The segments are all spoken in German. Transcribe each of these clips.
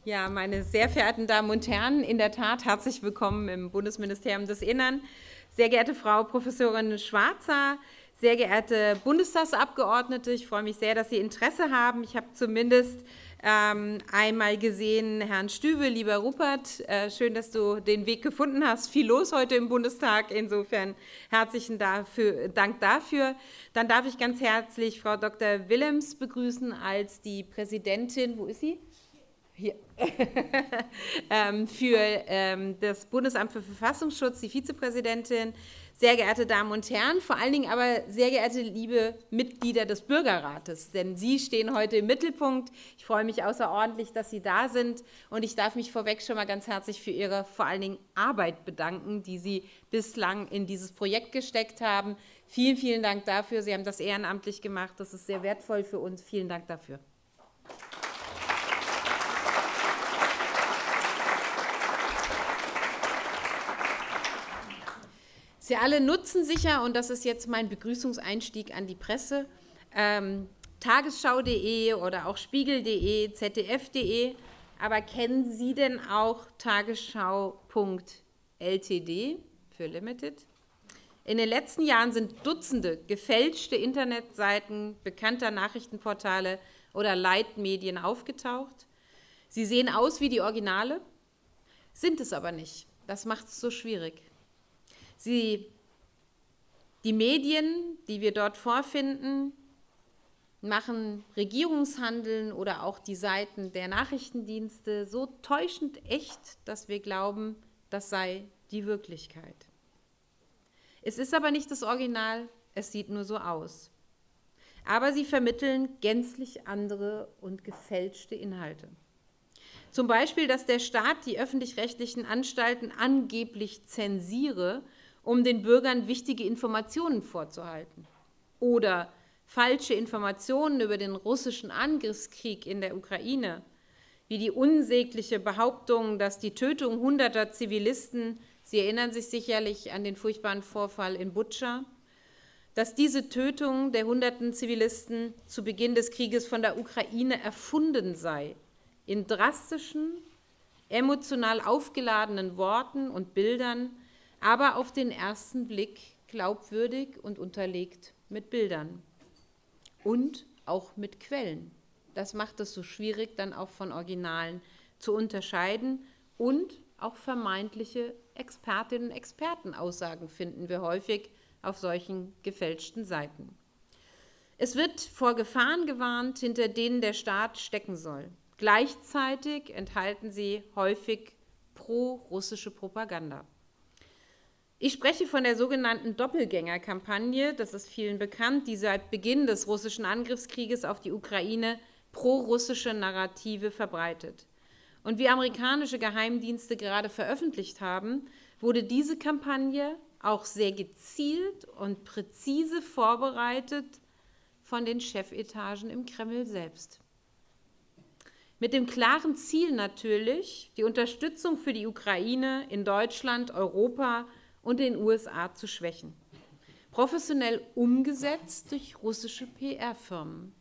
Ja, meine sehr verehrten Damen und Herren, in der Tat herzlich willkommen im Bundesministerium des Innern. Sehr geehrte Frau Professorin Schwarzer, sehr geehrte Bundestagsabgeordnete, ich freue mich sehr, dass Sie Interesse haben. Ich habe zumindest einmal gesehen, Herrn Stüwe, lieber Rupert, schön, dass du den Weg gefunden hast. Viel los heute im Bundestag, insofern herzlichen Dank dafür. Dann darf ich ganz herzlich Frau Dr. Willems begrüßen als die Präsidentin, wo ist sie? Hier. Für das Bundesamt für Verfassungsschutz, die Vizepräsidentin, sehr geehrte Damen und Herren, vor allen Dingen aber sehr geehrte liebe Mitglieder des Bürgerrates, denn Sie stehen heute im Mittelpunkt. Ich freue mich außerordentlich, dass Sie da sind und ich darf mich vorweg schon mal ganz herzlich für Ihre vor allen Dingen Arbeit bedanken, die Sie bislang in dieses Projekt gesteckt haben. Vielen, vielen Dank dafür. Sie haben das ehrenamtlich gemacht. Das ist sehr wertvoll für uns. Vielen Dank dafür. Sie alle nutzen sicher, und das ist jetzt mein Begrüßungseinstieg an die Presse, tagesschau.de oder auch spiegel.de, zdf.de, aber kennen Sie denn auch tagesschau.ltd für Limited? In den letzten Jahren sind Dutzende gefälschte Internetseiten bekannter Nachrichtenportale oder Leitmedien aufgetaucht. Sie sehen aus wie die Originale, sind es aber nicht. Das macht es so schwierig. Die Medien, die wir dort vorfinden, machen Regierungshandeln oder auch die Seiten der Nachrichtendienste so täuschend echt, dass wir glauben, das sei die Wirklichkeit. Es ist aber nicht das Original, es sieht nur so aus. Aber sie vermitteln gänzlich andere und gefälschte Inhalte. Zum Beispiel, dass der Staat die öffentlich-rechtlichen Anstalten angeblich zensiere, um den Bürgern wichtige Informationen vorzuhalten. Oder falsche Informationen über den russischen Angriffskrieg in der Ukraine, wie die unsägliche Behauptung, dass die Tötung hunderter Zivilisten, Sie erinnern sich sicherlich an den furchtbaren Vorfall in Butscha, dass diese Tötung der hunderten Zivilisten zu Beginn des Krieges von der Ukraine erfunden sei, in drastischen, emotional aufgeladenen Worten und Bildern, aber auf den ersten Blick glaubwürdig und unterlegt mit Bildern und auch mit Quellen. Das macht es so schwierig, dann auch von Originalen zu unterscheiden, und auch vermeintliche Expertinnen und Expertenaussagen finden wir häufig auf solchen gefälschten Seiten. Es wird vor Gefahren gewarnt, hinter denen der Staat stecken soll. Gleichzeitig enthalten sie häufig pro-russische Propaganda. Ich spreche von der sogenannten Doppelgängerkampagne, das ist vielen bekannt, die seit Beginn des russischen Angriffskrieges auf die Ukraine pro-russische Narrative verbreitet. Und wie amerikanische Geheimdienste gerade veröffentlicht haben, wurde diese Kampagne auch sehr gezielt und präzise vorbereitet von den Chefetagen im Kreml selbst. Mit dem klaren Ziel natürlich, die Unterstützung für die Ukraine in Deutschland, Europa und den USA zu schwächen. Professionell umgesetzt durch russische PR-Firmen.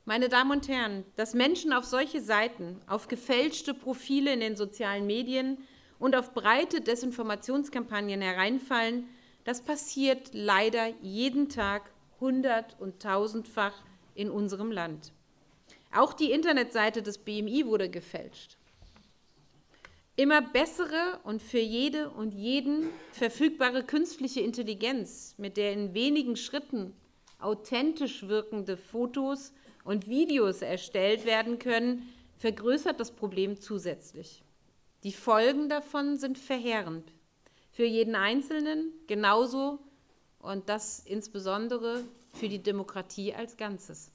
Meine Damen und Herren, dass Menschen auf solche Seiten, auf gefälschte Profile in den sozialen Medien und auf breite Desinformationskampagnen hereinfallen, das passiert leider jeden Tag hundert- und tausendfach in unserem Land. Auch die Internetseite des BMI wurde gefälscht. Immer bessere und für jede und jeden verfügbare künstliche Intelligenz, mit der in wenigen Schritten authentisch wirkende Fotos und Videos erstellt werden können, vergrößert das Problem zusätzlich. Die Folgen davon sind verheerend. Für jeden Einzelnen genauso, und das insbesondere für die Demokratie als Ganzes.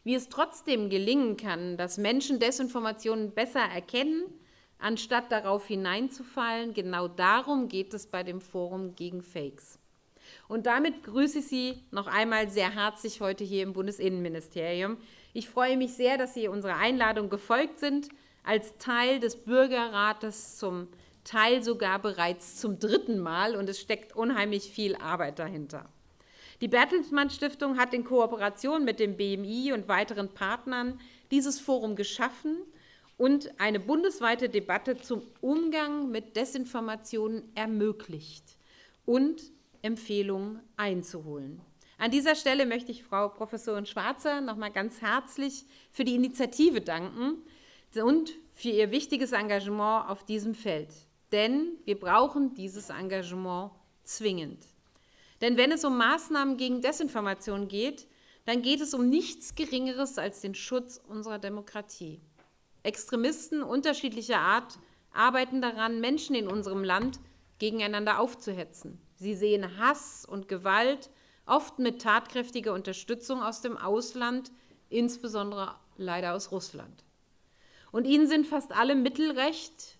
Wie es trotzdem gelingen kann, dass Menschen Desinformationen besser erkennen, anstatt darauf hineinzufallen, genau darum geht es bei dem Forum gegen Fakes. Und damit grüße ich Sie noch einmal sehr herzlich heute hier im Bundesinnenministerium. Ich freue mich sehr, dass Sie unserer Einladung gefolgt sind, als Teil des Bürgerrates, zum Teil sogar bereits zum 3. Mal, und es steckt unheimlich viel Arbeit dahinter. Die Bertelsmann Stiftung hat in Kooperation mit dem BMI und weiteren Partnern dieses Forum geschaffen und eine bundesweite Debatte zum Umgang mit Desinformationen ermöglicht und Empfehlungen einzuholen. An dieser Stelle möchte ich Frau Professorin Schwarzer noch mal ganz herzlich für die Initiative danken und für ihr wichtiges Engagement auf diesem Feld. Denn wir brauchen dieses Engagement zwingend. Denn wenn es um Maßnahmen gegen Desinformation geht, dann geht es um nichts Geringeres als den Schutz unserer Demokratie. Extremisten unterschiedlicher Art arbeiten daran, Menschen in unserem Land gegeneinander aufzuhetzen. Sie sehen Hass und Gewalt, oft mit tatkräftiger Unterstützung aus dem Ausland, insbesondere leider aus Russland. Und ihnen sind fast alle Mittel recht,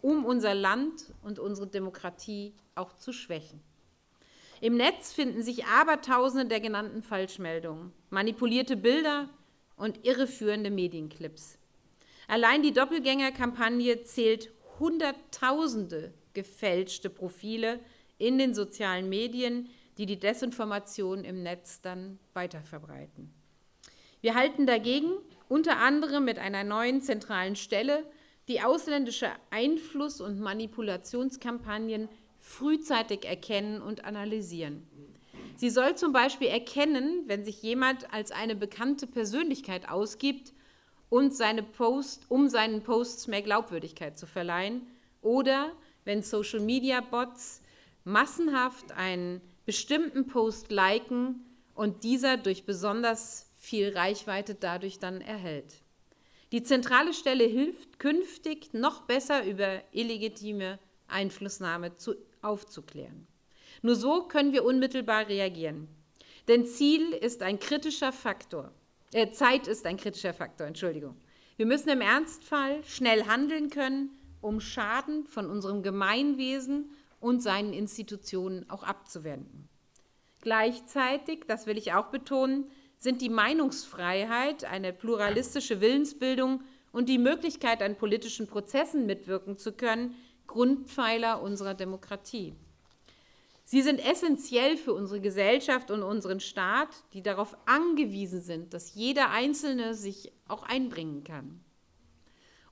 um unser Land und unsere Demokratie auch zu schwächen. Im Netz finden sich Abertausende der genannten Falschmeldungen, manipulierte Bilder und irreführende Medienclips. Allein die Doppelgängerkampagne zählt Hunderttausende gefälschte Profile in den sozialen Medien, die die Desinformation im Netz dann weiterverbreiten. Wir halten dagegen unter anderem mit einer neuen zentralen Stelle die ausländische Einfluss- und Manipulationskampagnen frühzeitig erkennen und analysieren. Sie soll zum Beispiel erkennen, wenn sich jemand als eine bekannte Persönlichkeit ausgibt und um seinen Posts mehr Glaubwürdigkeit zu verleihen, oder wenn Social-Media-Bots massenhaft einen bestimmten Post liken und dieser durch besonders viel Reichweite dadurch dann erhält. Die zentrale Stelle hilft künftig noch besser über illegitime Einflussnahme aufzuklären. Nur so können wir unmittelbar reagieren. Denn Zeit ist ein kritischer Faktor. Wir müssen im Ernstfall schnell handeln können, um Schaden von unserem Gemeinwesen und seinen Institutionen auch abzuwenden. Gleichzeitig, das will ich auch betonen, sind die Meinungsfreiheit, eine pluralistische Willensbildung und die Möglichkeit, an politischen Prozessen mitwirken zu können, Grundpfeiler unserer Demokratie. Sie sind essentiell für unsere Gesellschaft und unseren Staat, die darauf angewiesen sind, dass jeder Einzelne sich auch einbringen kann.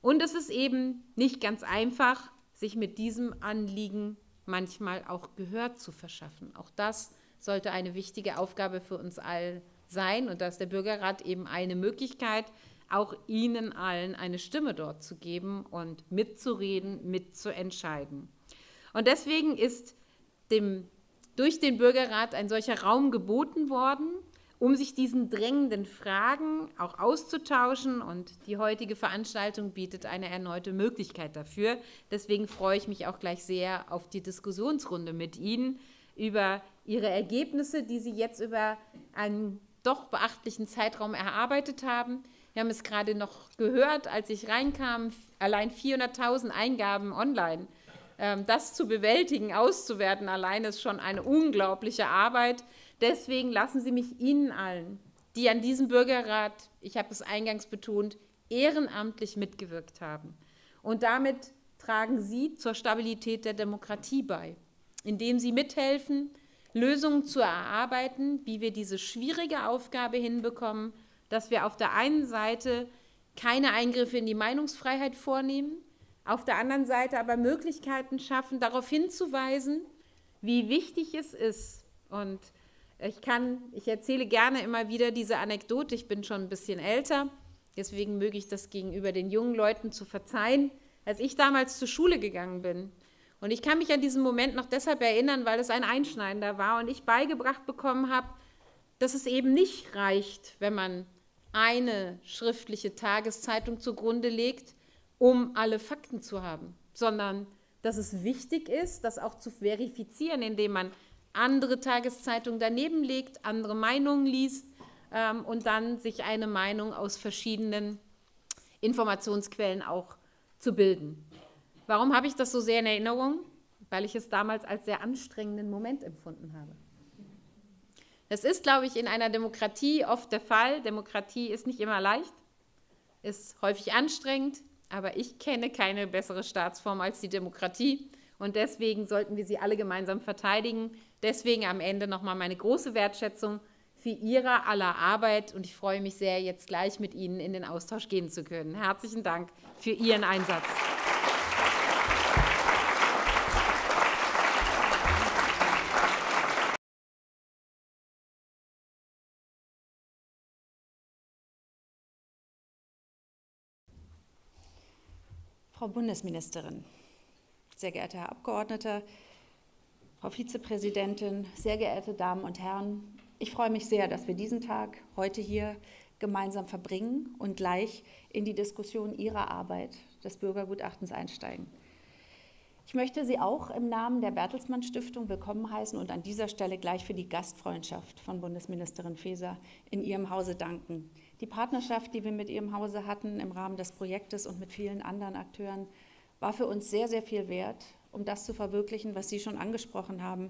Und es ist eben nicht ganz einfach, sich mit diesem Anliegen manchmal auch Gehör zu verschaffen. Auch das sollte eine wichtige Aufgabe für uns alle sein. Und da ist der Bürgerrat eben eine Möglichkeit, auch Ihnen allen eine Stimme dort zu geben und mitzureden, mitzuentscheiden. Und deswegen ist durch den Bürgerrat ein solcher Raum geboten worden, um sich diesen drängenden Fragen auch auszutauschen. Und die heutige Veranstaltung bietet eine erneute Möglichkeit dafür. Deswegen freue ich mich auch gleich sehr auf die Diskussionsrunde mit Ihnen über Ihre Ergebnisse, die Sie jetzt über einen doch beachtlichen Zeitraum erarbeitet haben. Wir haben es gerade noch gehört, als ich reinkam, allein 400.000 Eingaben online. Das zu bewältigen, auszuwerten, allein ist schon eine unglaubliche Arbeit. Deswegen lassen Sie mich Ihnen allen, die an diesem Bürgerrat, ich habe es eingangs betont, ehrenamtlich mitgewirkt haben. Und damit tragen Sie zur Stabilität der Demokratie bei, indem Sie mithelfen, Lösungen zu erarbeiten, wie wir diese schwierige Aufgabe hinbekommen, dass wir auf der einen Seite keine Eingriffe in die Meinungsfreiheit vornehmen, auf der anderen Seite aber Möglichkeiten schaffen, darauf hinzuweisen, wie wichtig es ist. Und ich erzähle gerne immer wieder diese Anekdote, ich bin schon ein bisschen älter, deswegen möge ich das gegenüber den jungen Leuten zu verzeihen, als ich damals zur Schule gegangen bin. Und ich kann mich an diesen Moment noch deshalb erinnern, weil es ein einschneidender war und ich beigebracht bekommen habe, dass es eben nicht reicht, wenn man eine schriftliche Tageszeitung zugrunde legt, um alle Fakten zu haben, sondern dass es wichtig ist, das auch zu verifizieren, indem man andere Tageszeitungen daneben legt, andere Meinungen liest und dann sich eine Meinung aus verschiedenen Informationsquellen auch zu bilden. Warum habe ich das so sehr in Erinnerung? Weil ich es damals als sehr anstrengenden Moment empfunden habe. Das ist, glaube ich, in einer Demokratie oft der Fall. Demokratie ist nicht immer leicht, ist häufig anstrengend, aber ich kenne keine bessere Staatsform als die Demokratie und deswegen sollten wir sie alle gemeinsam verteidigen. Deswegen am Ende nochmal meine große Wertschätzung für Ihre aller Arbeit und ich freue mich sehr, jetzt gleich mit Ihnen in den Austausch gehen zu können. Herzlichen Dank für Ihren Einsatz. Frau Bundesministerin, sehr geehrter Herr Abgeordneter, Frau Vizepräsidentin, sehr geehrte Damen und Herren, ich freue mich sehr, dass wir diesen Tag heute hier gemeinsam verbringen und gleich in die Diskussion Ihrer Arbeit, des Bürgergutachtens, einsteigen. Ich möchte Sie auch im Namen der Bertelsmann Stiftung willkommen heißen und an dieser Stelle gleich für die Gastfreundschaft von Bundesministerin Faeser in Ihrem Hause danken. Die Partnerschaft, die wir mit Ihrem Hause hatten im Rahmen des Projektes und mit vielen anderen Akteuren, war für uns sehr, sehr viel wert, um das zu verwirklichen, was Sie schon angesprochen haben.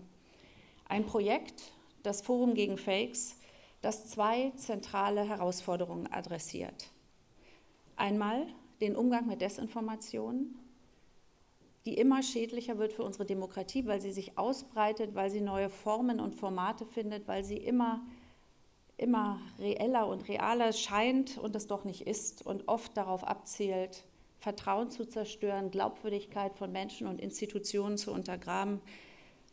Ein Projekt, das Forum gegen Fakes, das zwei zentrale Herausforderungen adressiert. Einmal den Umgang mit Desinformation, die immer schädlicher wird für unsere Demokratie, weil sie sich ausbreitet, weil sie neue Formen und Formate findet, weil sie immer reeller und realer scheint und es doch nicht ist und oft darauf abzielt, Vertrauen zu zerstören, Glaubwürdigkeit von Menschen und Institutionen zu untergraben,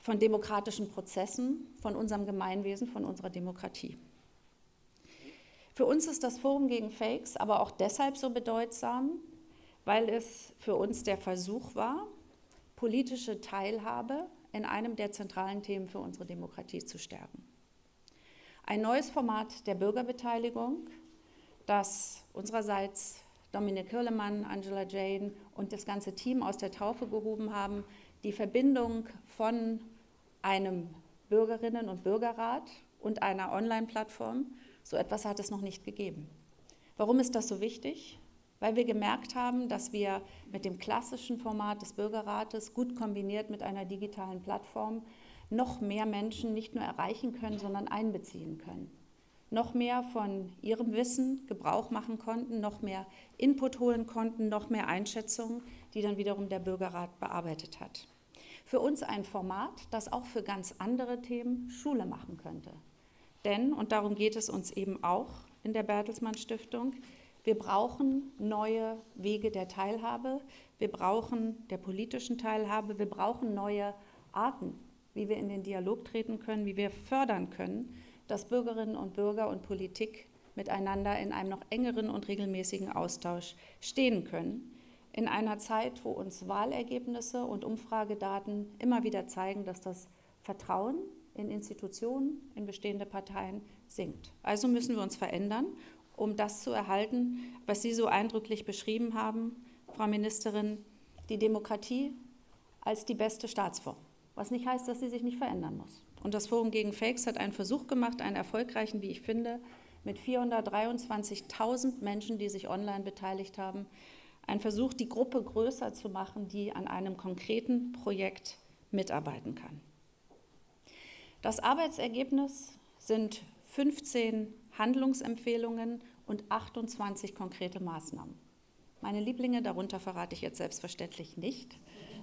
von demokratischen Prozessen, von unserem Gemeinwesen, von unserer Demokratie. Für uns ist das Forum gegen Fakes aber auch deshalb so bedeutsam, weil es für uns der Versuch war, politische Teilhabe in einem der zentralen Themen für unsere Demokratie zu stärken. Ein neues Format der Bürgerbeteiligung, das unsererseits Dominik Hirlemann, Angela Jane und das ganze Team aus der Taufe gehoben haben, die Verbindung von einem Bürgerinnen- und Bürgerrat und einer Online-Plattform. So etwas hat es noch nicht gegeben. Warum ist das so wichtig? Weil wir gemerkt haben, dass wir mit dem klassischen Format des Bürgerrates, gut kombiniert mit einer digitalen Plattform, noch mehr Menschen nicht nur erreichen können, sondern einbeziehen können. Noch mehr von ihrem Wissen Gebrauch machen konnten, noch mehr Input holen konnten, noch mehr Einschätzungen, die dann wiederum der Bürgerrat bearbeitet hat. Für uns ein Format, das auch für ganz andere Themen Schule machen könnte. Denn, und darum geht es uns eben auch in der Bertelsmann Stiftung, wir brauchen neue Wege der Teilhabe, wir brauchen der politischen Teilhabe, wir brauchen neue Arten, wie wir in den Dialog treten können, wie wir fördern können, dass Bürgerinnen und Bürger und Politik miteinander in einem noch engeren und regelmäßigen Austausch stehen können. In einer Zeit, wo uns Wahlergebnisse und Umfragedaten immer wieder zeigen, dass das Vertrauen in Institutionen, in bestehende Parteien sinkt. Also müssen wir uns verändern, um das zu erhalten, was Sie so eindrücklich beschrieben haben, Frau Ministerin, die Demokratie als die beste Staatsform. Was nicht heißt, dass sie sich nicht verändern muss. Und das Forum gegen Fakes hat einen Versuch gemacht, einen erfolgreichen, wie ich finde, mit 423.000 Menschen, die sich online beteiligt haben, einen Versuch, die Gruppe größer zu machen, die an einem konkreten Projekt mitarbeiten kann. Das Arbeitsergebnis sind 15 Handlungsempfehlungen und 28 konkrete Maßnahmen. Meine Lieblinge, darunter verrate ich jetzt selbstverständlich nicht,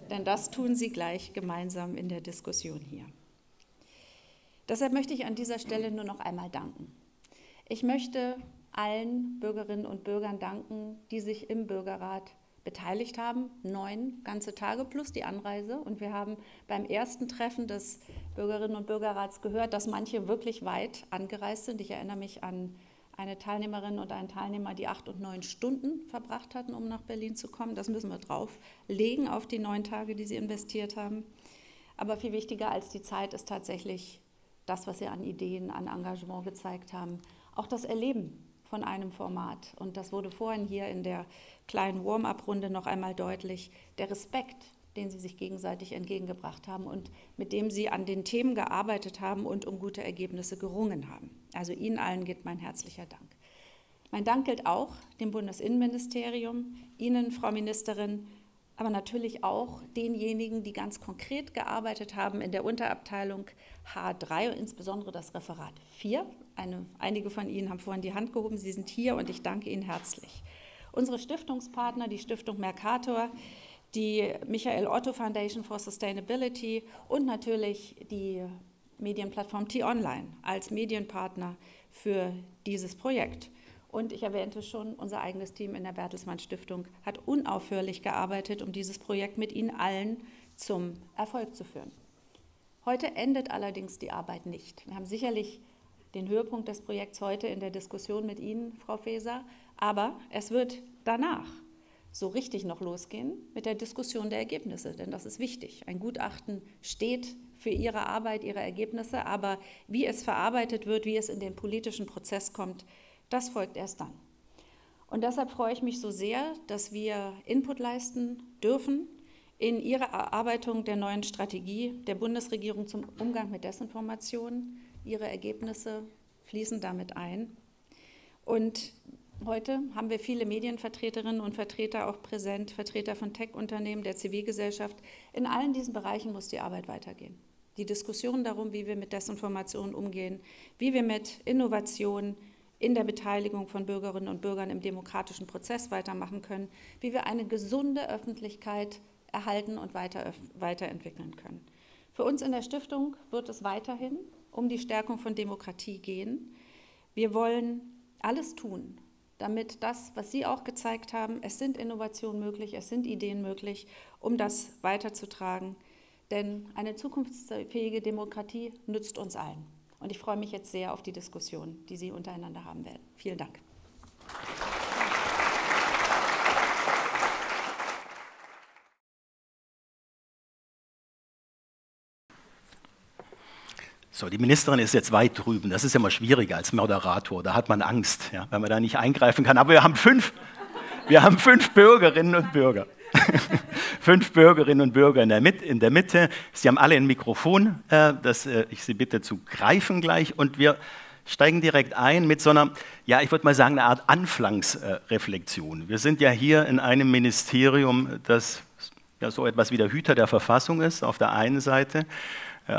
denn das tun Sie gleich gemeinsam in der Diskussion hier. Deshalb möchte ich an dieser Stelle nur noch einmal danken. Ich möchte allen Bürgerinnen und Bürgern danken, die sich im Bürgerrat beteiligt haben, 9 ganze Tage plus die Anreise. Und wir haben beim ersten Treffen des Bürgerinnen- und Bürgerrats gehört, dass manche wirklich weit angereist sind. Ich erinnere mich an eine Teilnehmerin und einen Teilnehmer, die 8 und 9 Stunden verbracht hatten, um nach Berlin zu kommen. Das müssen wir drauflegen auf die 9 Tage, die sie investiert haben. Aber viel wichtiger als die Zeit ist tatsächlich das, was sie an Ideen, an Engagement gezeigt haben. Auch das Erleben von einem Format. Und das wurde vorhin hier in der kleinen Warm-up-Runde noch einmal deutlich. Der Respekt, den sie sich gegenseitig entgegengebracht haben und mit dem sie an den Themen gearbeitet haben und um gute Ergebnisse gerungen haben. Also Ihnen allen geht mein herzlicher Dank. Mein Dank gilt auch dem Bundesinnenministerium, Ihnen, Frau Ministerin, aber natürlich auch denjenigen, die ganz konkret gearbeitet haben in der Unterabteilung H3 und insbesondere das Referat 4. Einige von Ihnen haben vorhin die Hand gehoben, Sie sind hier und ich danke Ihnen herzlich. Unsere Stiftungspartner, die Stiftung Mercator, die Michael Otto Foundation for Sustainability und natürlich die Medienplattform T-Online als Medienpartner für dieses Projekt. Und ich erwähnte schon, unser eigenes Team in der Bertelsmann Stiftung hat unaufhörlich gearbeitet, um dieses Projekt mit Ihnen allen zum Erfolg zu führen. Heute endet allerdings die Arbeit nicht. Wir haben sicherlich den Höhepunkt des Projekts heute in der Diskussion mit Ihnen, Frau Faeser, aber es wird danach so richtig noch losgehen mit der Diskussion der Ergebnisse, denn das ist wichtig. Ein Gutachten steht für Ihre Arbeit, Ihre Ergebnisse, aber wie es verarbeitet wird, wie es in den politischen Prozess kommt, das folgt erst dann. Und deshalb freue ich mich so sehr, dass wir Input leisten dürfen in Ihre Erarbeitung der neuen Strategie der Bundesregierung zum Umgang mit Desinformation. Ihre Ergebnisse fließen damit ein. Und heute haben wir viele Medienvertreterinnen und Vertreter auch präsent, Vertreter von Tech-Unternehmen, der Zivilgesellschaft. In allen diesen Bereichen muss die Arbeit weitergehen. Die Diskussion darum, wie wir mit Desinformation umgehen, wie wir mit Innovation in der Beteiligung von Bürgerinnen und Bürgern im demokratischen Prozess weitermachen können, wie wir eine gesunde Öffentlichkeit erhalten und weiterentwickeln können. Für uns in der Stiftung wird es weiterhin um die Stärkung von Demokratie gehen. Wir wollen alles tun, damit das, was Sie auch gezeigt haben, es sind Innovationen möglich, es sind Ideen möglich, um das weiterzutragen. Denn eine zukunftsfähige Demokratie nützt uns allen. Und ich freue mich jetzt sehr auf die Diskussion, die Sie untereinander haben werden. Vielen Dank. So, die Ministerin ist jetzt weit drüben. Das ist immer schwieriger als Moderator. Da hat man Angst, ja, wenn man da nicht eingreifen kann. Aber wir haben fünf Bürgerinnen und Bürger. 5 Bürgerinnen und Bürger in der Mitte. Sie haben alle ein Mikrofon, das ich Sie bitte zu greifen gleich. Und wir steigen direkt ein mit so einer, ja, ich würde mal sagen, eine Art Anfangsreflexion. Wir sind ja hier in einem Ministerium, das ja so etwas wie der Hüter der Verfassung ist, auf der einen Seite,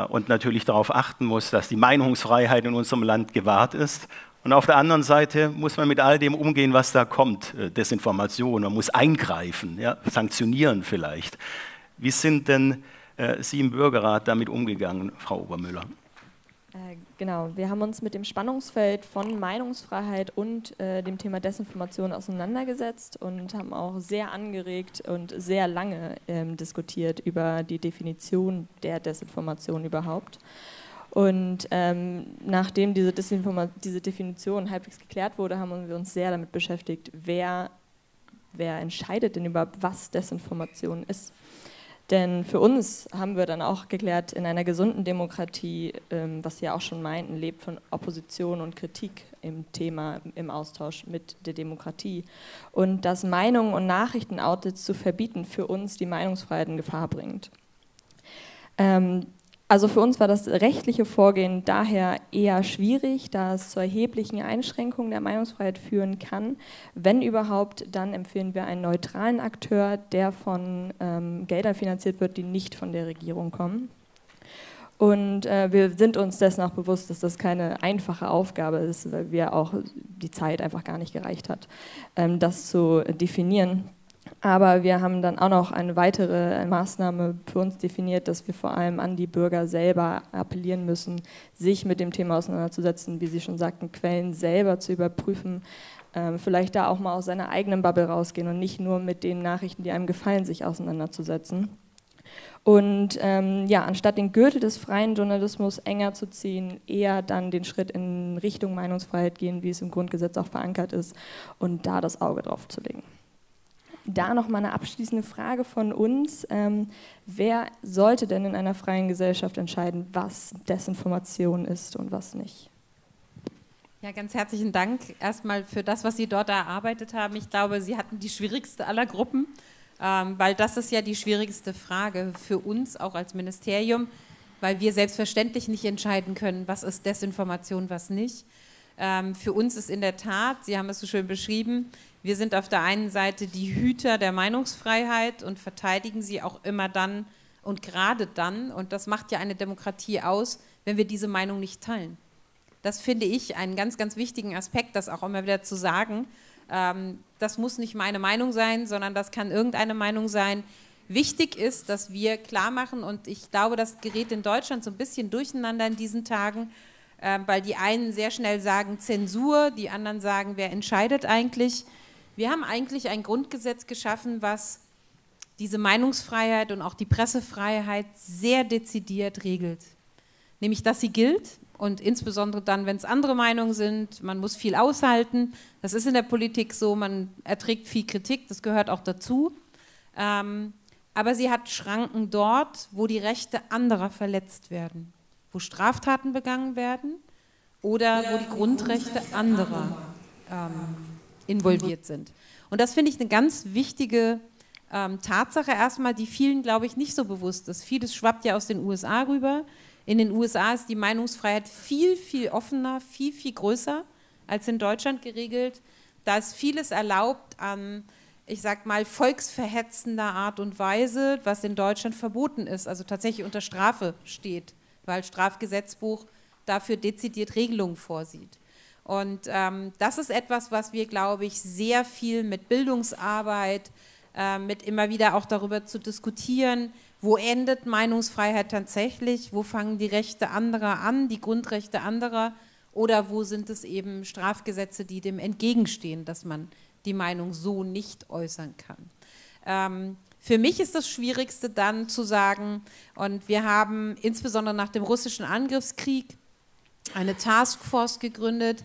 und natürlich darauf achten muss, dass die Meinungsfreiheit in unserem Land gewahrt ist. Und auf der anderen Seite muss man mit all dem umgehen, was da kommt, Desinformation, man muss eingreifen, ja, sanktionieren vielleicht. Wie sind denn Sie im Bürgerrat damit umgegangen, Frau Obermüller? Genau, wir haben uns mit dem Spannungsfeld von Meinungsfreiheit und dem Thema Desinformation auseinandergesetzt und haben auch sehr angeregt und sehr lange diskutiert über die Definition der Desinformation überhaupt. Und nachdem diese Definition halbwegs geklärt wurde, haben wir uns sehr damit beschäftigt, wer entscheidet denn überhaupt, was Desinformation ist. Denn für uns haben wir dann auch geklärt, in einer gesunden Demokratie, was Sie ja auch schon meinten, lebt von Opposition und Kritik im Thema, im Austausch mit der Demokratie. Und dass Meinungen und Nachrichtenoutlets zu verbieten für uns die Meinungsfreiheit in Gefahr bringt. Also für uns war das rechtliche Vorgehen daher eher schwierig, da es zu erheblichen Einschränkungen der Meinungsfreiheit führen kann. Wenn überhaupt, dann empfehlen wir einen neutralen Akteur, der von Geldern finanziert wird, die nicht von der Regierung kommen. Und wir sind uns dessen auch bewusst, dass das keine einfache Aufgabe ist, weil wir auch die Zeit einfach gar nicht gereicht hat, das zu definieren. Aber wir haben dann auch noch eine weitere Maßnahme für uns definiert, dass wir vor allem an die Bürger selber appellieren müssen, sich mit dem Thema auseinanderzusetzen, wie Sie schon sagten, Quellen selber zu überprüfen, vielleicht da auch mal aus seiner eigenen Bubble rausgehen und nicht nur mit den Nachrichten, die einem gefallen, sich auseinanderzusetzen. Und ja, anstatt den Gürtel des freien Journalismus enger zu ziehen, eher dann den Schritt in Richtung Meinungsfreiheit gehen, wie es im Grundgesetz auch verankert ist, und da das Auge drauf zu legen. Da noch mal eine abschließende Frage von uns. Wer sollte denn in einer freien Gesellschaft entscheiden, was Desinformation ist und was nicht? Ja, ganz herzlichen Dank erstmal für das, was Sie dort erarbeitet haben. Ich glaube, Sie hatten die schwierigste aller Gruppen, weil das ist ja die schwierigste Frage für uns, auch als Ministerium, weil wir selbstverständlich nicht entscheiden können, was ist Desinformation, was nicht. Für uns ist in der Tat, Sie haben es so schön beschrieben, wir sind auf der einen Seite die Hüter der Meinungsfreiheit und verteidigen sie auch immer dann und gerade dann, und das macht ja eine Demokratie aus, wenn wir diese Meinung nicht teilen. Das finde ich einen ganz, ganz wichtigen Aspekt, das auch immer wieder zu sagen. Das muss nicht meine Meinung sein, sondern das kann irgendeine Meinung sein, wichtig ist, dass wir klar machen, und ich glaube, das gerät in Deutschland so ein bisschen durcheinander in diesen Tagen, weil die einen sehr schnell sagen Zensur, die anderen sagen, wer entscheidet eigentlich. Wir haben eigentlich ein Grundgesetz geschaffen, was diese Meinungsfreiheit und auch die Pressefreiheit sehr dezidiert regelt. Nämlich, dass sie gilt und insbesondere dann, wenn es andere Meinungen sind, man muss viel aushalten. Das ist in der Politik so, man erträgt viel Kritik, das gehört auch dazu. Aber sie hat Schranken dort, wo die Rechte anderer verletzt werden, wo Straftaten begangen werden oder wo die Grundrechte anderer involviert sind. Und das finde ich eine ganz wichtige Tatsache erstmal, die vielen, glaube ich, nicht so bewusst ist. Vieles schwappt ja aus den USA rüber. In den USA ist die Meinungsfreiheit viel, viel offener, viel, viel größer als in Deutschland geregelt. Da ist vieles erlaubt an, ich sag mal, volksverhetzender Art und Weise, was in Deutschland verboten ist, also tatsächlich unter Strafe steht, weil Strafgesetzbuch dafür dezidiert Regelungen vorsieht. Und das ist etwas, was wir, glaube ich, sehr viel mit Bildungsarbeit, mit immer wieder auch darüber zu diskutieren, wo endet Meinungsfreiheit tatsächlich, wo fangen die Rechte anderer an, die Grundrechte anderer, oder wo sind es eben Strafgesetze, die dem entgegenstehen, dass man die Meinung so nicht äußern kann. Für mich ist das Schwierigste dann zu sagen, und wir haben insbesondere nach dem russischen Angriffskrieg eine Taskforce gegründet,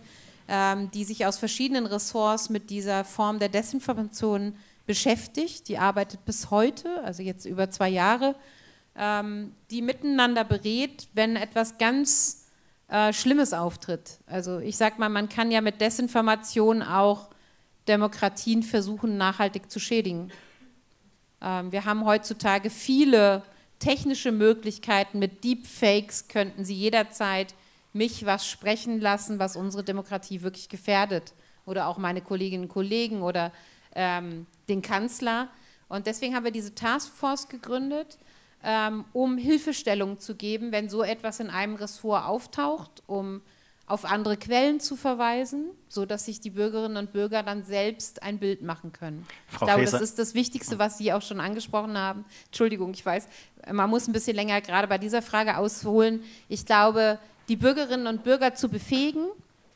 die sich aus verschiedenen Ressorts mit dieser Form der Desinformation beschäftigt. Die arbeitet bis heute, also jetzt über 2 Jahre, die miteinander berät, wenn etwas ganz Schlimmes auftritt. Also ich sage mal, man kann ja mit Desinformation auch Demokratien versuchen, nachhaltig zu schädigen. Wir haben heutzutage viele technische Möglichkeiten. Mit Deepfakes könnten Sie jederzeit mich was sprechen lassen, was unsere Demokratie wirklich gefährdet. Oder auch meine Kolleginnen und Kollegen oder den Kanzler. Und deswegen haben wir diese Taskforce gegründet, um Hilfestellung zu geben, wenn so etwas in einem Ressort auftaucht, um auf andere Quellen zu verweisen, sodass sich die Bürgerinnen und Bürger dann selbst ein Bild machen können. Frau ich glaube, Faeser, das ist das Wichtigste, was Sie auch schon angesprochen haben. Entschuldigung, ich weiß, man muss ein bisschen länger gerade bei dieser Frage ausholen. Ich glaube, die Bürgerinnen und Bürger zu befähigen,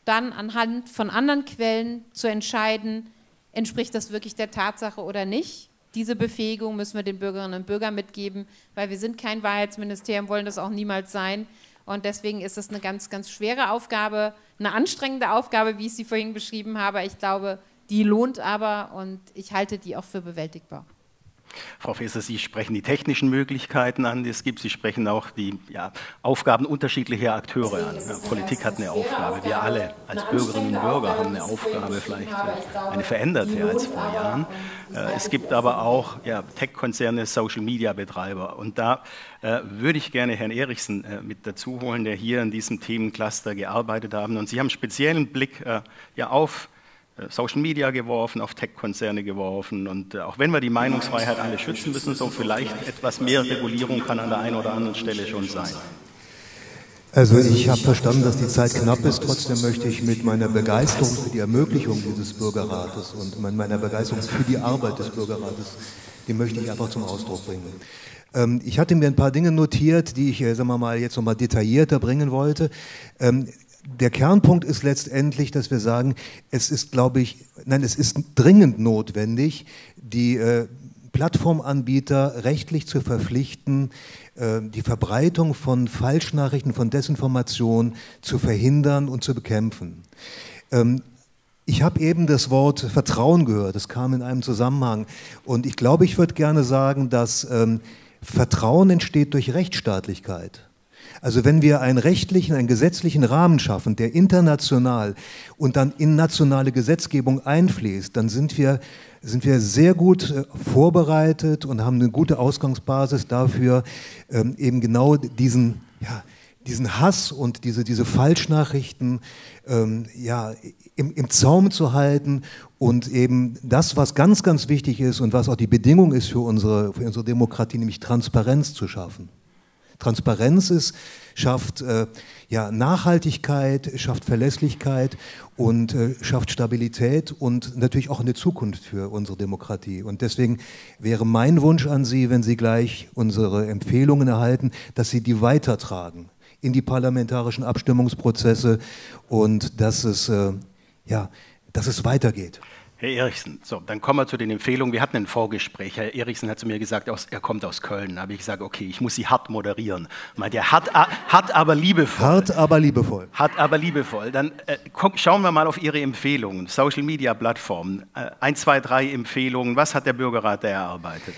dann anhand von anderen Quellen zu entscheiden, entspricht das wirklich der Tatsache oder nicht. Diese Befähigung müssen wir den Bürgerinnen und Bürgern mitgeben, weil wir sind kein Wahrheitsministerium, wollen das auch niemals sein. Und deswegen ist es eine ganz, ganz schwere Aufgabe, eine anstrengende Aufgabe, wie ich sie vorhin beschrieben habe. Ich glaube, die lohnt aber und ich halte die auch für bewältigbar. Frau Faeser, Sie sprechen die technischen Möglichkeiten an, die es gibt. Sie sprechen auch die Aufgaben unterschiedlicher Akteure an. Ja, Politik hat eine Aufgabe. Wir alle als Bürgerinnen und Bürger haben eine Aufgabe, vielleicht eine veränderte als vor Jahren. Es gibt aber auch Tech-Konzerne, Social-Media-Betreiber. Und da würde ich gerne Herrn Erichsen mit dazu holen, der hier in diesem Themencluster gearbeitet hat. Und Sie haben einen speziellen Blick auf Social Media geworfen, auf Tech-Konzerne geworfen, und auch wenn wir die Meinungsfreiheit alle schützen müssen, so vielleicht etwas mehr Regulierung kann an der einen oder anderen Stelle schon sein. Also ich habe verstanden, dass die Zeit knapp ist, trotzdem möchte ich mit meiner Begeisterung für die Ermöglichung dieses Bürgerrates und meiner Begeisterung für die Arbeit des Bürgerrates, die möchte ich einfach zum Ausdruck bringen. Ich hatte mir ein paar Dinge notiert, die ich, sagen wir mal, jetzt nochmal detaillierter bringen wollte. Der Kernpunkt ist letztendlich, dass wir sagen, es ist, es ist dringend notwendig, die Plattformanbieter rechtlich zu verpflichten, die Verbreitung von Falschnachrichten, von Desinformation zu verhindern und zu bekämpfen. Ich habe eben das Wort Vertrauen gehört, das kam in einem Zusammenhang, und ich glaube, ich würde gerne sagen, dass Vertrauen entsteht durch Rechtsstaatlichkeit. Also wenn wir einen gesetzlichen Rahmen schaffen, der international und dann in nationale Gesetzgebung einfließt, dann sind wir sehr gut vorbereitet und haben eine gute Ausgangsbasis dafür, eben genau diesen Hass und diese Falschnachrichten im Zaum zu halten und eben das, was ganz, ganz wichtig ist und was auch die Bedingung ist für unsere Demokratie, nämlich Transparenz zu schaffen. Transparenz ist, schafft Nachhaltigkeit, schafft Verlässlichkeit und schafft Stabilität und natürlich auch eine Zukunft für unsere Demokratie. Und deswegen wäre mein Wunsch an Sie, wenn Sie gleich unsere Empfehlungen erhalten, dass Sie die weitertragen in die parlamentarischen Abstimmungsprozesse und dass es weitergeht. Herr Erichsen, so, dann kommen wir zu den Empfehlungen. Wir hatten ein Vorgespräch. Herr Erichsen hat zu mir gesagt, er kommt aus Köln. Da habe ich gesagt, okay, ich muss Sie hart moderieren. Meint er, hart, aber liebevoll. Hart, aber liebevoll. Hart, aber liebevoll. Dann schauen wir mal auf Ihre Empfehlungen. Social-Media-Plattformen. 1, 2, 3 Empfehlungen. Was hat der Bürgerrat da erarbeitet?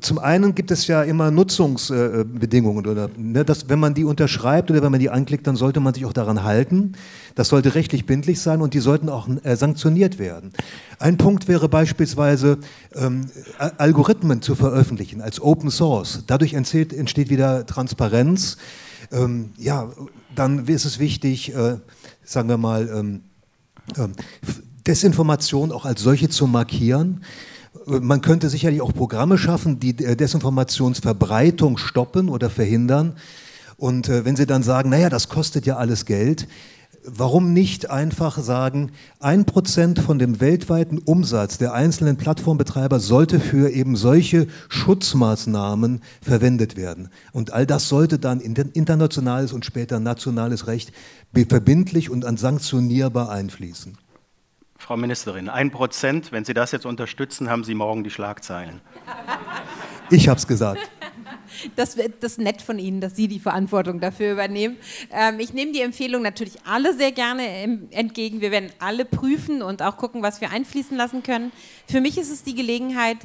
Zum einen gibt es ja immer Nutzungsbedingungen. Wenn man die unterschreibt oder wenn man die anklickt, dann sollte man sich auch daran halten. Das sollte rechtlich bindlich sein und die sollten auch sanktioniert werden. Ein Punkt wäre beispielsweise, Algorithmen zu veröffentlichen als Open Source. Dadurch entsteht wieder Transparenz. Dann ist es wichtig, sagen wir mal, Desinformation auch als solche zu markieren. Man könnte sicherlich auch Programme schaffen, die Desinformationsverbreitung stoppen oder verhindern. Und wenn Sie dann sagen, naja, das kostet ja alles Geld, warum nicht einfach sagen, 1% von dem weltweiten Umsatz der einzelnen Plattformbetreiber sollte für eben solche Schutzmaßnahmen verwendet werden. Und all das sollte dann in internationales und später nationales Recht verbindlich und sanktionierbar einfließen. Frau Ministerin, 1%, wenn Sie das jetzt unterstützen, haben Sie morgen die Schlagzeilen. Ich habe es gesagt. Das ist nett von Ihnen, dass Sie die Verantwortung dafür übernehmen. Ich nehme die Empfehlung natürlich alle sehr gerne entgegen. Wir werden alle prüfen und auch gucken, was wir einfließen lassen können. Für mich ist es die Gelegenheit,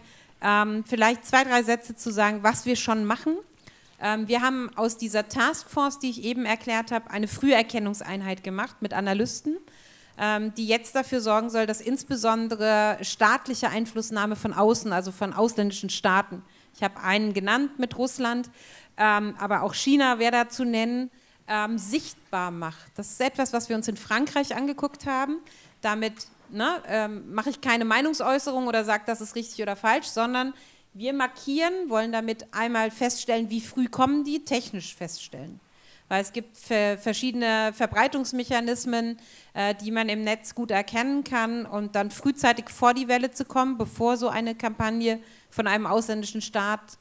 vielleicht 2, 3 Sätze zu sagen, was wir schon machen. Wir haben aus dieser Taskforce, die ich eben erklärt habe, eine Früherkennungseinheit gemacht mit Analysten, die jetzt dafür sorgen soll, dass insbesondere staatliche Einflussnahme von außen, also von ausländischen Staaten, ich habe einen genannt mit Russland, aber auch China wäre da zu nennen, sichtbar macht. Das ist etwas, was wir uns in Frankreich angeguckt haben. Damit mache ich keine Meinungsäußerung oder sage, das ist richtig oder falsch, sondern wir markieren, wollen damit einmal feststellen, wie früh kommen die, technisch feststellen. Weil es gibt verschiedene Verbreitungsmechanismen, die man im Netz gut erkennen kann und dann frühzeitig vor die Welle zu kommen, bevor so eine Kampagne von einem ausländischen Staat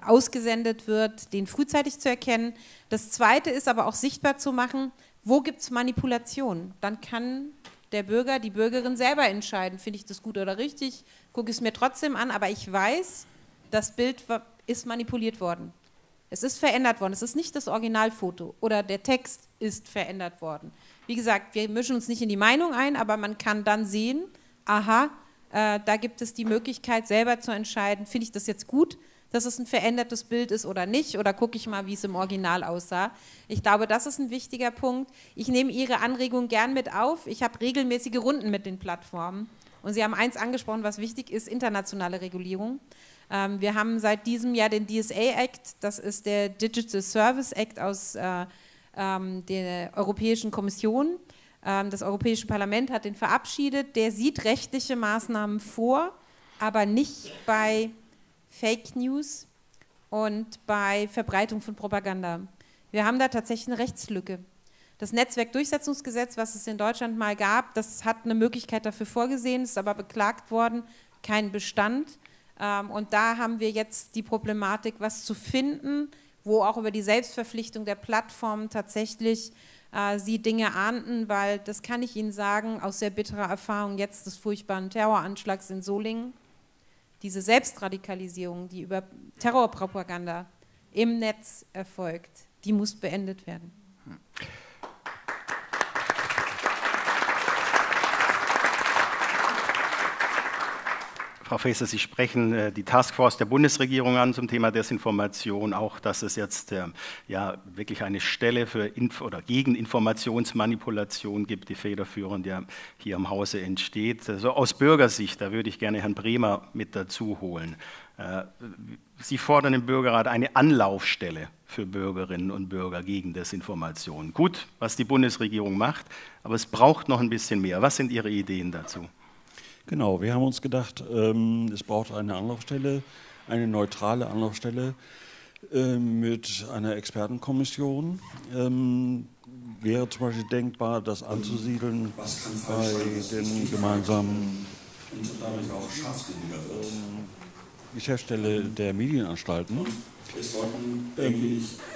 ausgesendet wird, den frühzeitig zu erkennen. Das Zweite ist aber auch sichtbar zu machen, wo gibt es Manipulation. Dann kann der Bürger, die Bürgerin selber entscheiden, finde ich das gut oder richtig, gucke es mir trotzdem an, aber ich weiß, das Bild ist manipuliert worden. Es ist verändert worden, es ist nicht das Originalfoto oder der Text ist verändert worden. Wie gesagt, wir mischen uns nicht in die Meinung ein, aber man kann dann sehen, aha, da gibt es die Möglichkeit selber zu entscheiden, finde ich das jetzt gut, dass es ein verändertes Bild ist oder nicht, oder gucke ich mal, wie es im Original aussah. Ich glaube, das ist ein wichtiger Punkt. Ich nehme Ihre Anregung gern mit auf. Ich habe regelmäßige Runden mit den Plattformen. Und Sie haben eins angesprochen, was wichtig ist, internationale Regulierung. Wir haben seit diesem Jahr den DSA-Act, das ist der Digital Service Act aus der Europäischen Kommission. Das Europäische Parlament hat den verabschiedet. Der sieht rechtliche Maßnahmen vor, aber nicht bei Fake News und bei Verbreitung von Propaganda. Wir haben da tatsächlich eine Rechtslücke. Das Netzwerkdurchsetzungsgesetz, was es in Deutschland mal gab, das hat eine Möglichkeit dafür vorgesehen, ist aber beklagt worden, kein Bestand. Und da haben wir jetzt die Problematik, was zu finden, wo auch über die Selbstverpflichtung der Plattformen tatsächlich sie Dinge ahnden, weil, das kann ich Ihnen sagen, aus sehr bitterer Erfahrung jetzt des furchtbaren Terroranschlags in Solingen, diese Selbstradikalisierung, die über Terrorpropaganda im Netz erfolgt, die muss beendet werden. Frau Faeser, Sie sprechen die Taskforce der Bundesregierung an zum Thema Desinformation, auch dass es jetzt wirklich eine Stelle für gegen Informationsmanipulation gibt, die federführend hier im Hause entsteht. Also aus Bürgersicht, da würde ich gerne Herrn Bremer mit dazu holen. Sie fordern im Bürgerrat eine Anlaufstelle für Bürgerinnen und Bürger gegen Desinformation. Gut, was die Bundesregierung macht, aber es braucht noch ein bisschen mehr. Was sind Ihre Ideen dazu? Genau, wir haben uns gedacht, es braucht eine Anlaufstelle, eine neutrale Anlaufstelle, mit einer Expertenkommission. Wäre zum Beispiel denkbar, das anzusiedeln bei den gemeinsamen Geschäftsstelle der Medienanstalten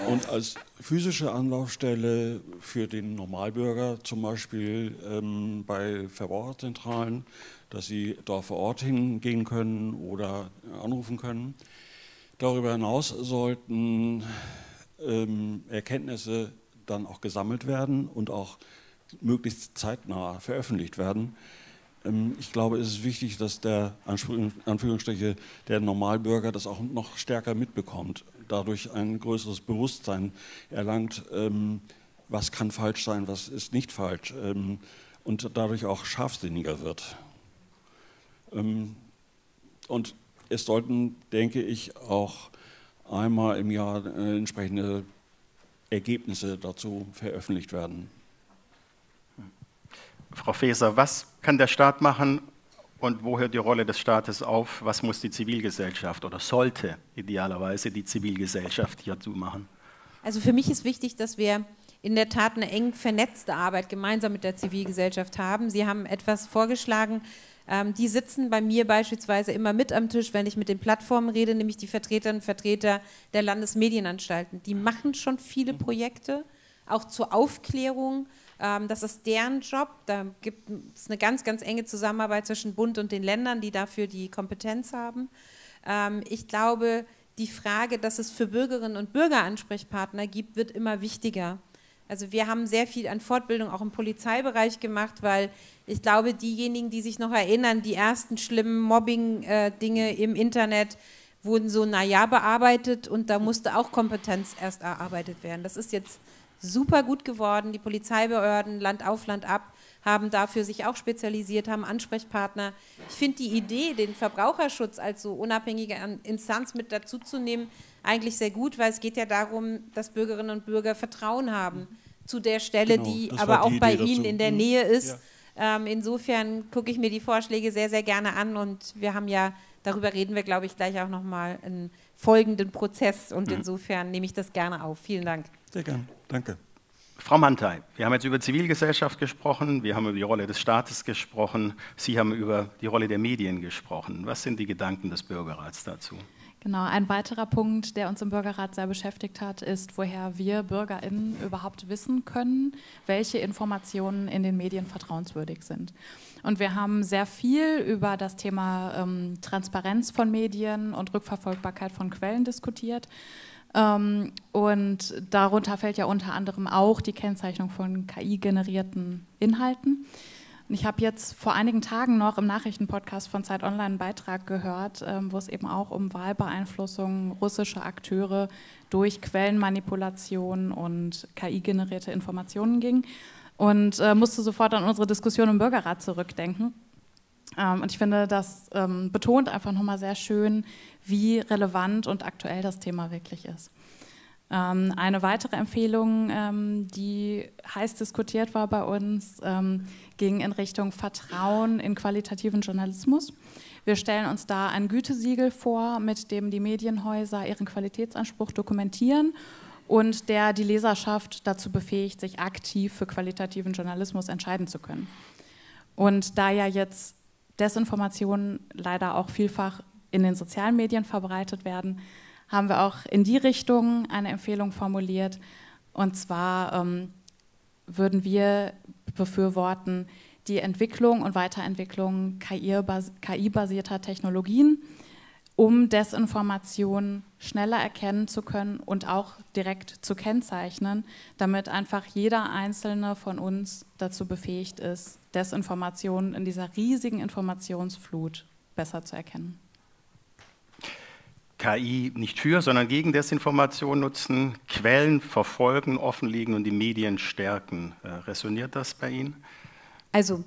und als physische Anlaufstelle für den Normalbürger zum Beispiel bei Verbraucherzentralen, dass sie dort vor Ort hingehen können oder anrufen können. Darüber hinaus sollten Erkenntnisse dann auch gesammelt werden und auch möglichst zeitnah veröffentlicht werden. Ich glaube, es ist wichtig, dass der Anführungsstriche der Normalbürger das auch noch stärker mitbekommt, dadurch ein größeres Bewusstsein erlangt, was kann falsch sein, was ist nicht falsch, und dadurch auch scharfsinniger wird. Und es sollten, denke ich, auch einmal im Jahr entsprechende Ergebnisse dazu veröffentlicht werden. Frau Faeser, was kann der Staat machen und wo hört die Rolle des Staates auf? Was muss die Zivilgesellschaft oder sollte idealerweise die Zivilgesellschaft hierzu machen? Also für mich ist wichtig, dass wir in der Tat eine eng vernetzte Arbeit gemeinsam mit der Zivilgesellschaft haben. Sie haben etwas vorgeschlagen, die sitzen bei mir beispielsweise immer mit am Tisch, wenn ich mit den Plattformen rede, nämlich die Vertreterinnen und Vertreter der Landesmedienanstalten. Die machen schon viele Projekte, auch zur Aufklärung. Das ist deren Job. Da gibt es eine ganz, ganz enge Zusammenarbeit zwischen Bund und den Ländern, die dafür die Kompetenz haben. Ich glaube, die Frage, dass es für Bürgerinnen und Bürger Ansprechpartner gibt, wird immer wichtiger. Also wir haben sehr viel an Fortbildung auch im Polizeibereich gemacht, weil ich glaube, diejenigen, die sich noch erinnern, die ersten schlimmen Mobbing-Dinge im Internet wurden so bearbeitet und da musste auch Kompetenz erst erarbeitet werden. Das ist jetzt super gut geworden. Die Polizeibehörden, Land auf, Land ab, haben dafür sich auch spezialisiert, haben Ansprechpartner. Ich finde die Idee, den Verbraucherschutz als so unabhängige Instanz mit dazuzunehmen, eigentlich sehr gut, weil es geht ja darum, dass Bürgerinnen und Bürger Vertrauen haben zu der Stelle, genau, die aber auch bei Ihnen in der Nähe ist. Ja. Insofern gucke ich mir die Vorschläge sehr, sehr gerne an und wir haben ja, darüber reden wir, glaube ich, gleich auch nochmal einen folgenden Prozess und insofern nehme ich das gerne auf. Vielen Dank. Sehr gerne, danke. Frau Mantei, wir haben jetzt über Zivilgesellschaft gesprochen, wir haben über die Rolle des Staates gesprochen, Sie haben über die Rolle der Medien gesprochen. Was sind die Gedanken des Bürgerrats dazu? Genau, ein weiterer Punkt, der uns im Bürgerrat sehr beschäftigt hat, ist, woher wir BürgerInnen überhaupt wissen können, welche Informationen in den Medien vertrauenswürdig sind. Und wir haben sehr viel über das Thema Transparenz von Medien und Rückverfolgbarkeit von Quellen diskutiert. Und darunter fällt ja unter anderem auch die Kennzeichnung von KI-generierten Inhalten. Und ich habe jetzt vor einigen Tagen noch im Nachrichtenpodcast von Zeit Online einen Beitrag gehört, wo es eben auch um Wahlbeeinflussung russischer Akteure durch Quellenmanipulation und KI-generierte Informationen ging und musste sofort an unsere Diskussion im Bürgerrat zurückdenken. Und ich finde, das betont einfach nochmal sehr schön, wie relevant und aktuell das Thema wirklich ist. Eine weitere Empfehlung, die heiß diskutiert war bei uns, ging in Richtung Vertrauen in qualitativen Journalismus. Wir stellen uns da ein Gütesiegel vor, mit dem die Medienhäuser ihren Qualitätsanspruch dokumentieren und der die Leserschaft dazu befähigt, sich aktiv für qualitativen Journalismus entscheiden zu können. Und da ja jetzt Desinformationen leider auch vielfach in den sozialen Medien verbreitet werden, haben wir auch in die Richtung eine Empfehlung formuliert. Und zwar würden wir befürworten, die Entwicklung und Weiterentwicklung KI-basierter Technologien, um Desinformation schneller erkennen zu können und auch direkt zu kennzeichnen, damit einfach jeder Einzelne von uns dazu befähigt ist, Desinformation in dieser riesigen Informationsflut besser zu erkennen. KI nicht für, sondern gegen Desinformation nutzen, Quellen verfolgen, offenlegen und die Medien stärken. Resoniert das bei Ihnen? Also,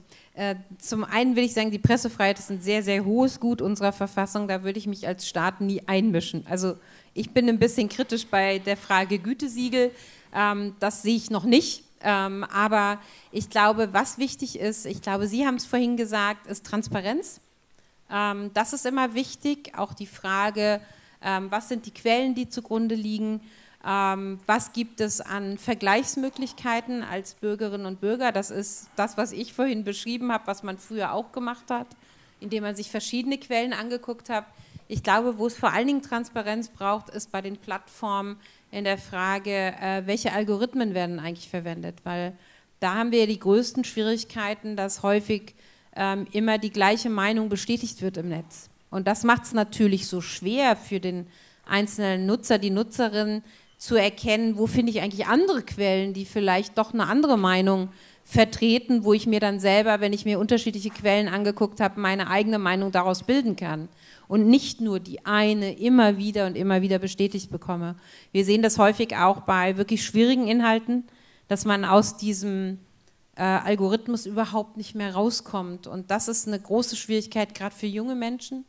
zum einen will ich sagen, die Pressefreiheit ist ein sehr, sehr hohes Gut unserer Verfassung. Da würde ich mich als Staat nie einmischen. Also, ich bin ein bisschen kritisch bei der Frage Gütesiegel. Das sehe ich noch nicht. Aber ich glaube, was wichtig ist, ich glaube, Sie haben es vorhin gesagt, ist Transparenz. Das ist immer wichtig. Auch die Frage, Was sind die Quellen, die zugrunde liegen? Was gibt es an Vergleichsmöglichkeiten als Bürgerinnen und Bürger? Das ist das, was ich vorhin beschrieben habe, was man früher auch gemacht hat, indem man sich verschiedene Quellen angeguckt hat. Ich glaube, wo es vor allen Dingen Transparenz braucht, ist bei den Plattformen in der Frage, welche Algorithmen werden eigentlich verwendet, weil da haben wir ja die größten Schwierigkeiten, dass häufig immer die gleiche Meinung bestätigt wird im Netz. Und das macht es natürlich so schwer für den einzelnen Nutzer, die Nutzerin, zu erkennen, wo finde ich eigentlich andere Quellen, die vielleicht doch eine andere Meinung vertreten, wo ich mir dann selber, wenn ich mir unterschiedliche Quellen angeguckt habe, meine eigene Meinung daraus bilden kann und nicht nur die eine immer wieder bestätigt bekomme. Wir sehen das häufig auch bei wirklich schwierigen Inhalten, dass man aus diesem Algorithmus überhaupt nicht mehr rauskommt, und das ist eine große Schwierigkeit, gerade für junge Menschen,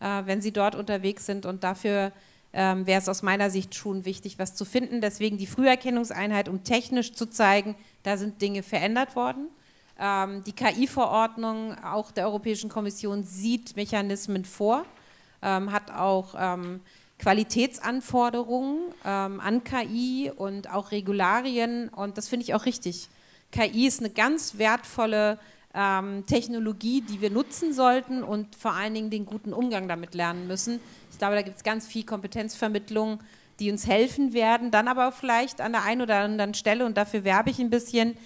wenn sie dort unterwegs sind, und dafür wäre es aus meiner Sicht schon wichtig, was zu finden. Deswegen die Früherkennungseinheit, um technisch zu zeigen, da sind Dinge verändert worden. Die KI-Verordnung auch der Europäischen Kommission sieht Mechanismen vor, hat auch Qualitätsanforderungen an KI und auch Regularien, und das finde ich auch richtig. KI ist eine ganz wertvolle Technologie, die wir nutzen sollten und vor allen Dingen den guten Umgang damit lernen müssen. Ich glaube, da gibt es ganz viel Kompetenzvermittlung, die uns helfen werden, dann aber vielleicht an der einen oder anderen Stelle, und dafür werbe ich ein bisschen,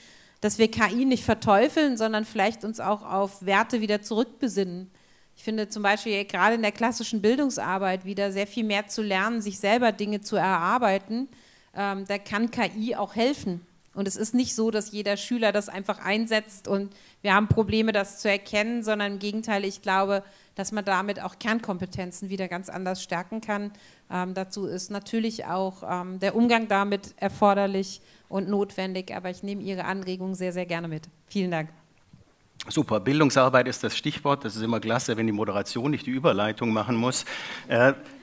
dass wir KI nicht verteufeln, sondern vielleicht uns auch auf Werte wieder zurückbesinnen. Ich finde zum Beispiel gerade in der klassischen Bildungsarbeit wieder sehr viel mehr zu lernen, sich selber Dinge zu erarbeiten. Da kann KI auch helfen. Und es ist nicht so, dass jeder Schüler das einfach einsetzt und wir haben Probleme, das zu erkennen, sondern im Gegenteil, ich glaube, dass man damit auch Kernkompetenzen wieder ganz anders stärken kann. Dazu ist natürlich auch der Umgang damit erforderlich und notwendig, aber ich nehme Ihre Anregung sehr, sehr gerne mit. Vielen Dank. Super, Bildungsarbeit ist das Stichwort. Das ist immer klasse, wenn die Moderation nicht die Überleitung machen muss.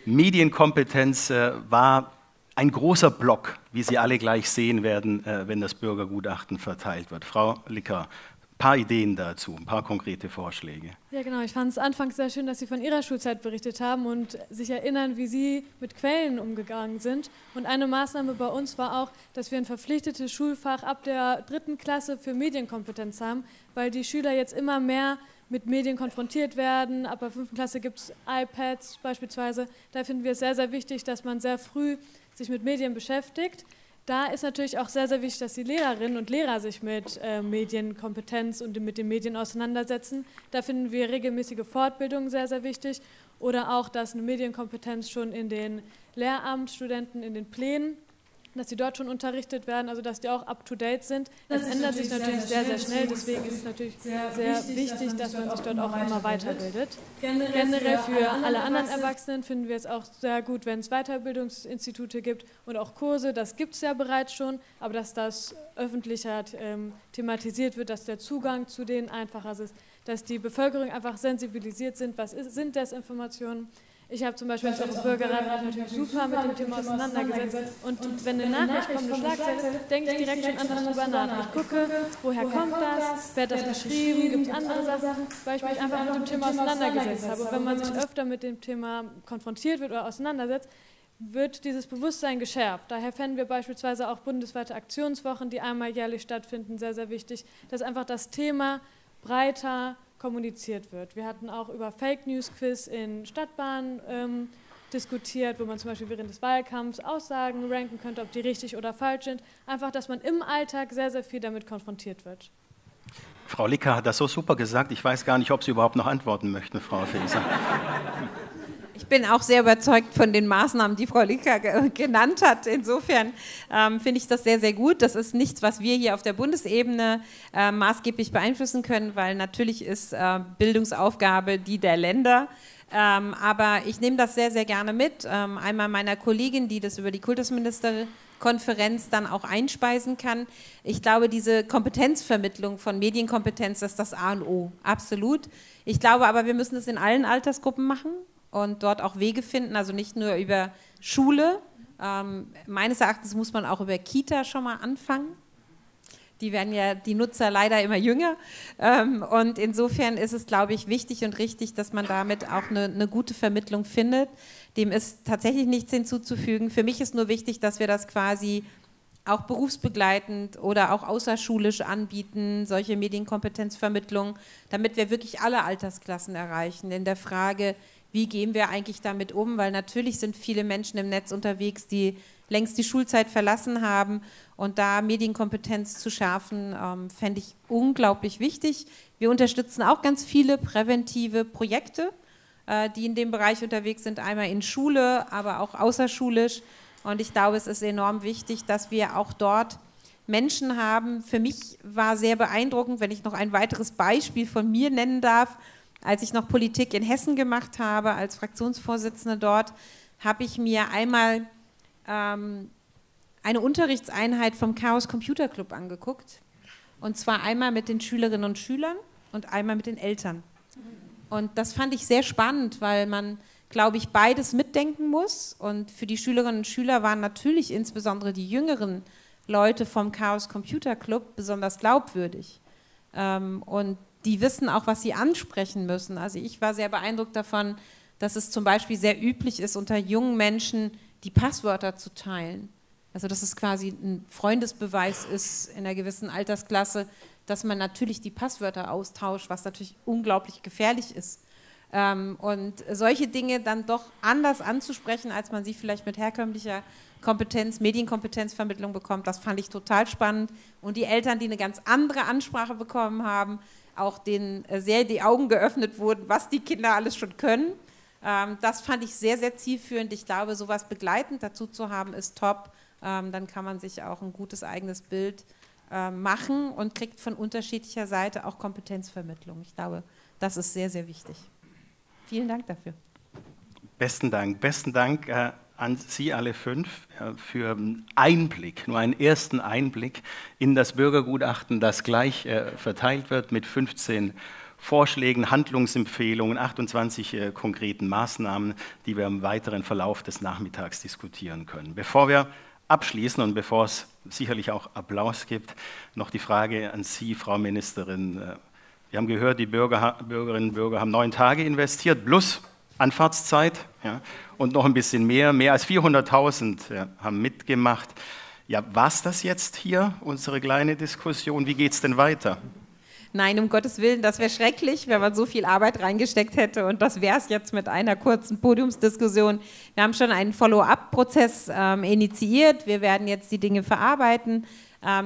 Medienkompetenz war ein großer Block, wie Sie alle gleich sehen werden, wenn das Bürgergutachten verteilt wird. Frau Licker, ein paar Ideen dazu, ein paar konkrete Vorschläge. Ja, genau. Ich fand es anfangs sehr schön, dass Sie von Ihrer Schulzeit berichtet haben und sich erinnern, wie Sie mit Quellen umgegangen sind. Und eine Maßnahme bei uns war auch, dass wir ein verpflichtetes Schulfach ab der 3. Klasse für Medienkompetenz haben, weil die Schüler jetzt immer mehr mit Medien konfrontiert werden. Ab der 5. Klasse gibt es iPads beispielsweise. Da finden wir es sehr, sehr wichtig, dass man sehr früh sich mit Medien beschäftigt. Da ist natürlich auch sehr, sehr wichtig, dass die Lehrerinnen und Lehrer sich mit Medienkompetenz und mit den Medien auseinandersetzen. Da finden wir regelmäßige Fortbildungen sehr, sehr wichtig. Oder auch, dass eine Medienkompetenz schon in den Lehramtsstudenten, in den Plänen, dass sie dort schon unterrichtet werden, also dass die auch up-to-date sind. Das ändert sich natürlich sehr, sehr schnell, deswegen ist es natürlich sehr wichtig, dass man sich dort auch immer weiterbildet. Generell für alle anderen Erwachsenen finden wir es auch sehr gut, wenn es Weiterbildungsinstitute gibt und auch Kurse, das gibt es ja bereits schon, aber dass das öffentlicher thematisiert wird, dass der Zugang zu denen einfacher ist, dass die Bevölkerung einfach sensibilisiert sind, was sind Desinformationen. Ich habe zum Beispiel als Bürgerrat natürlich super mit dem Thema auseinandergesetzt und wenn eine Nachricht kommt, eine Schlagzeile, denke ich direkt schon anders drüber nach. Ich gucke, woher kommt das, wer hat das geschrieben, gibt es andere Sachen, weil ich mich einfach mit dem Thema auseinandergesetzt habe. Und wenn man sich öfter mit dem Thema konfrontiert wird oder auseinandersetzt, wird dieses Bewusstsein geschärft. Daher fänden wir beispielsweise auch bundesweite Aktionswochen, die einmal jährlich stattfinden, sehr, sehr wichtig, dass einfach das Thema breiter kommuniziert wird. Wir hatten auch über Fake News Quiz in Stadtbahnen diskutiert, wo man zum Beispiel während des Wahlkampfs Aussagen ranken könnte, ob die richtig oder falsch sind. Einfach, dass man im Alltag sehr, sehr viel damit konfrontiert wird. Frau Licker hat das so super gesagt, ich weiß gar nicht, ob Sie überhaupt noch antworten möchten, Frau Faeser. Ich bin auch sehr überzeugt von den Maßnahmen, die Frau Licker genannt hat. Insofern finde ich das sehr, sehr gut. Das ist nichts, was wir hier auf der Bundesebene maßgeblich beeinflussen können, weil natürlich ist Bildungsaufgabe die der Länder. Aber ich nehme das sehr, sehr gerne mit. Einmal meiner Kollegin, die das über die Kultusministerkonferenz dann auch einspeisen kann. Ich glaube, diese Kompetenzvermittlung von Medienkompetenz, das ist das A und O, absolut. Ich glaube aber, wir müssen es in allen Altersgruppen machen und dort auch Wege finden, also nicht nur über Schule. Meines Erachtens muss man auch über Kita schon mal anfangen. Die werden ja die Nutzer leider immer jünger. Und insofern ist es, glaube ich, wichtig und richtig, dass man damit auch eine gute Vermittlung findet. Dem ist tatsächlich nichts hinzuzufügen. Für mich ist nur wichtig, dass wir das quasi auch berufsbegleitend oder auch außerschulisch anbieten, solche Medienkompetenzvermittlung, damit wir wirklich alle Altersklassen erreichen. In der Frage, wie gehen wir eigentlich damit um, weil natürlich sind viele Menschen im Netz unterwegs, die längst die Schulzeit verlassen haben, und da Medienkompetenz zu schärfen, fände ich unglaublich wichtig. Wir unterstützen auch ganz viele präventive Projekte, die in dem Bereich unterwegs sind, einmal in Schule, aber auch außerschulisch. Und ich glaube, es ist enorm wichtig, dass wir auch dort Menschen haben. Für mich war sehr beeindruckend, wenn ich noch ein weiteres Beispiel von mir nennen darf, als ich noch Politik in Hessen gemacht habe, als Fraktionsvorsitzende dort, habe ich mir einmal eine Unterrichtseinheit vom Chaos Computer Club angeguckt. Und zwar einmal mit den Schülerinnen und Schülern und einmal mit den Eltern. Und das fand ich sehr spannend, weil man, glaube ich, beides mitdenken muss. Und für die Schülerinnen und Schüler waren natürlich insbesondere die jüngeren Leute vom Chaos Computer Club besonders glaubwürdig. Und die wissen auch, was sie ansprechen müssen. Also ich war sehr beeindruckt davon, dass es zum Beispiel sehr üblich ist, unter jungen Menschen die Passwörter zu teilen. Also dass es quasi ein Freundesbeweis ist in einer gewissen Altersklasse, dass man natürlich die Passwörter austauscht, was natürlich unglaublich gefährlich ist. Und solche Dinge dann doch anders anzusprechen, als man sie vielleicht mit herkömmlicher Kompetenz, Medienkompetenzvermittlung bekommt, das fand ich total spannend. Und die Eltern, die eine ganz andere Ansprache bekommen haben, auch denen sehr die Augen geöffnet wurden, was die Kinder alles schon können. Das fand ich sehr, sehr zielführend. Ich glaube, sowas begleitend dazu zu haben, ist top. Dann kann man sich auch ein gutes eigenes Bild machen und kriegt von unterschiedlicher Seite auch Kompetenzvermittlung. Ich glaube, das ist sehr, sehr wichtig. Vielen Dank dafür. Besten Dank an Sie alle 5 für einen Einblick, nur einen ersten Einblick in das Bürgergutachten, das gleich verteilt wird mit 15 Vorschlägen, Handlungsempfehlungen, 28 konkreten Maßnahmen, die wir im weiteren Verlauf des Nachmittags diskutieren können. Bevor wir abschließen und bevor es sicherlich auch Applaus gibt, noch die Frage an Sie, Frau Ministerin. Wir haben gehört, die Bürgerinnen und Bürger haben 9 Tage investiert, plus Anfahrtszeit, ja, und noch ein bisschen mehr. Mehr als 400.000 haben mitgemacht. Ja, war's das jetzt hier, unsere kleine Diskussion? Wie geht es denn weiter? Nein, um Gottes Willen, das wäre schrecklich, wenn man so viel Arbeit reingesteckt hätte, und das wäre es jetzt mit einer kurzen Podiumsdiskussion. Wir haben schon einen Follow-up-Prozess initiiert, wir werden jetzt die Dinge verarbeiten,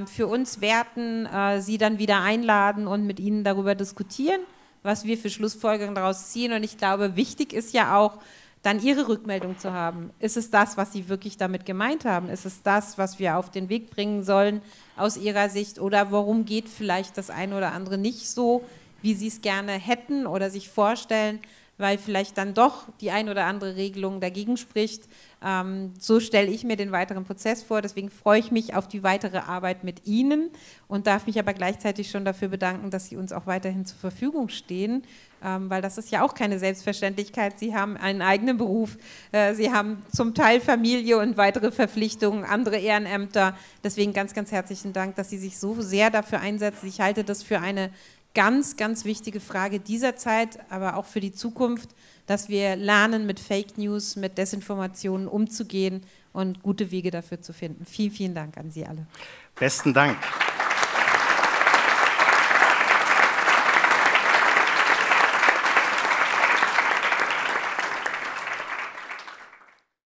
für uns werten, Sie dann wieder einladen und mit Ihnen darüber diskutieren, was wir für Schlussfolgerungen daraus ziehen, und ich glaube, wichtig ist ja auch, dann Ihre Rückmeldung zu haben. Ist es das, was Sie wirklich damit gemeint haben? Ist es das, was wir auf den Weg bringen sollen aus Ihrer Sicht? Oder warum geht vielleicht das eine oder andere nicht so, wie Sie es gerne hätten oder sich vorstellen, weil vielleicht dann doch die ein oder andere Regelung dagegen spricht? So stelle ich mir den weiteren Prozess vor. Deswegen freue ich mich auf die weitere Arbeit mit Ihnen und darf mich aber gleichzeitig schon dafür bedanken, dass Sie uns auch weiterhin zur Verfügung stehen, weil das ist ja auch keine Selbstverständlichkeit. Sie haben einen eigenen Beruf, Sie haben zum Teil Familie und weitere Verpflichtungen, andere Ehrenämter. Deswegen ganz, ganz herzlichen Dank, dass Sie sich so sehr dafür einsetzen. Ich halte das für eine ganz, ganz wichtige Frage dieser Zeit, aber auch für die Zukunft, dass wir lernen, mit Fake News, mit Desinformationen umzugehen und gute Wege dafür zu finden. Vielen, vielen Dank an Sie alle. Besten Dank.